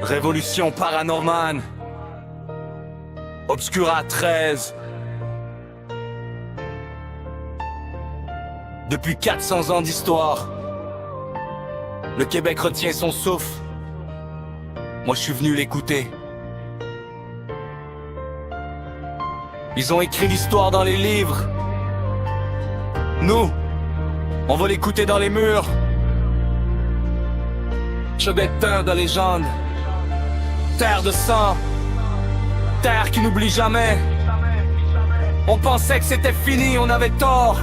Révolution paranormale. Obscura 13. Depuis 400 ans d'histoire, le Québec retient son souffle. Moi je suis venu l'écouter. Ils ont écrit l'histoire dans les livres. Nous, on va l'écouter dans les murs. Chemin de terre de légende, terre de sang, terre qui n'oublie jamais. On pensait que c'était fini, on avait tort.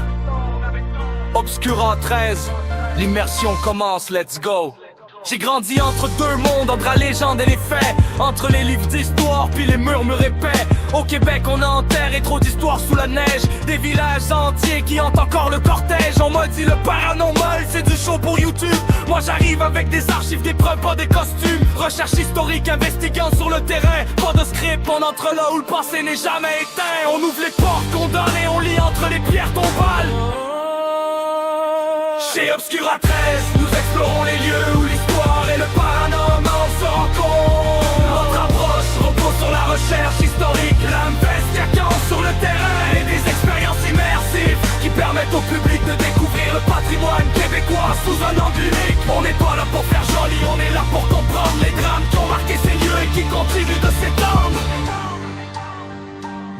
Obscura 13, l'immersion commence, let's go. J'ai grandi entre deux mondes, entre la légende et les faits, entre les livres d'histoire puis les murmures épais. Au Québec on a enterré trop d'histoires sous la neige, des villages entiers qui hantent encore le cortège. On m'a dit le paranormal c'est du show pour YouTube. Moi j'arrive avec des archives, des preuves, pas des costumes. Recherche historique, investiguant sur le terrain. Pas de script, on entre là où le passé n'est jamais éteint. On ouvre les portes condamnées, on lit entre les pierres tombales. Chez Obscura 13, nous explorons les lieux où l'histoire et le paranormal se rencontrent. Notre approche repose sur la recherche historique, l'investigation sur le terrain et des expériences immersives qui permettent au public de découvrir le patrimoine québécois sous un angle unique. On n'est pas là pour faire joli, on est là pour comprendre les drames qui ont marqué ces lieux et qui continuent de s'étendre.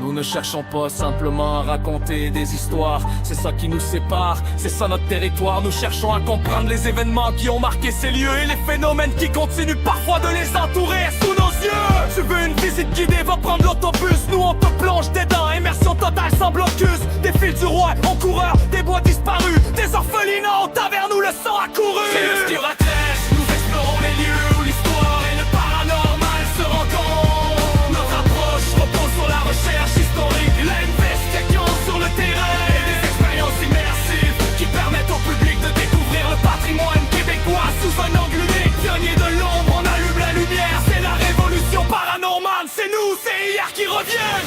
Nous ne cherchons pas simplement à raconter des histoires, c'est ça qui nous sépare, c'est ça notre territoire. Nous cherchons à comprendre les événements qui ont marqué ces lieux et les phénomènes qui continuent parfois de les entourer sous nos yeux. Tu veux une visite guidée, va prendre l'autobus. Nous on te plonge dedans, immersion totale sans blocus. Des fils du roi, en coureur, des bois disparus, des orphelinats, au taverne où le sang a couru. C'est l'Obscura 13, nous explorons les lieux où l'histoire et le paranormal se rencontrent. Notre approche repose sur la recherche historique, l'investigation sur le terrain et des expériences immersives qui permettent au public de découvrir le patrimoine québécois sous un angle unique. Pionnier de l'ombre, on allume la lumière, c'est la révolution paranormale. C'est nous, c'est hier qui revient.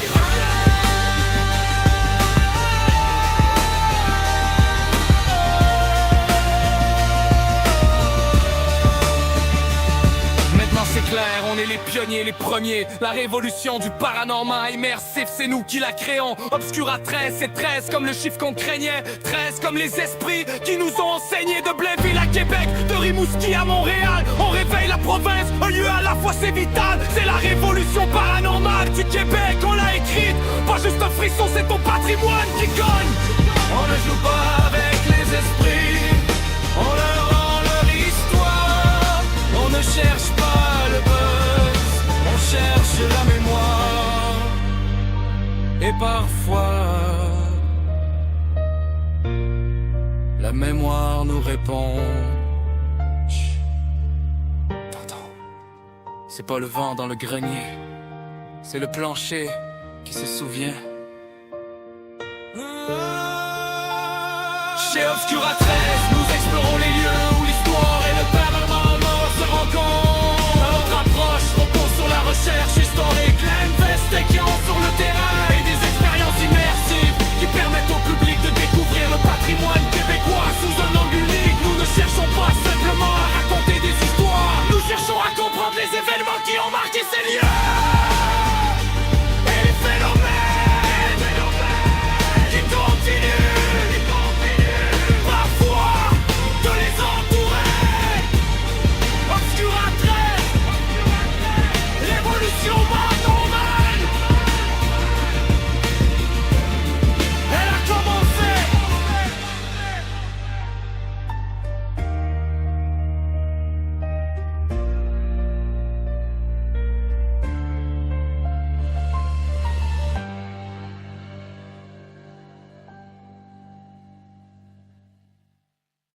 C'est clair, on est les pionniers, les premiers. La révolution du paranormal immersif, c'est nous qui la créons. Obscura 13, c'est 13 comme le chiffre qu'on craignait. 13 comme les esprits qui nous ont enseigné. De Blainville à Québec, de Rimouski à Montréal, on réveille la province, un lieu à la fois c'est vital. C'est la révolution paranormale du Québec, on l'a écrite. Pas juste un frisson, c'est ton patrimoine qui gagne. On ne joue pas avec les esprits, on leur rend leur histoire. On ne cherche pas le buzz, on cherche la mémoire. Et parfois la mémoire nous répond. Chut. T'entends? C'est pas le vent dans le grenier, c'est le plancher qui se souvient. Chez Obscura 13,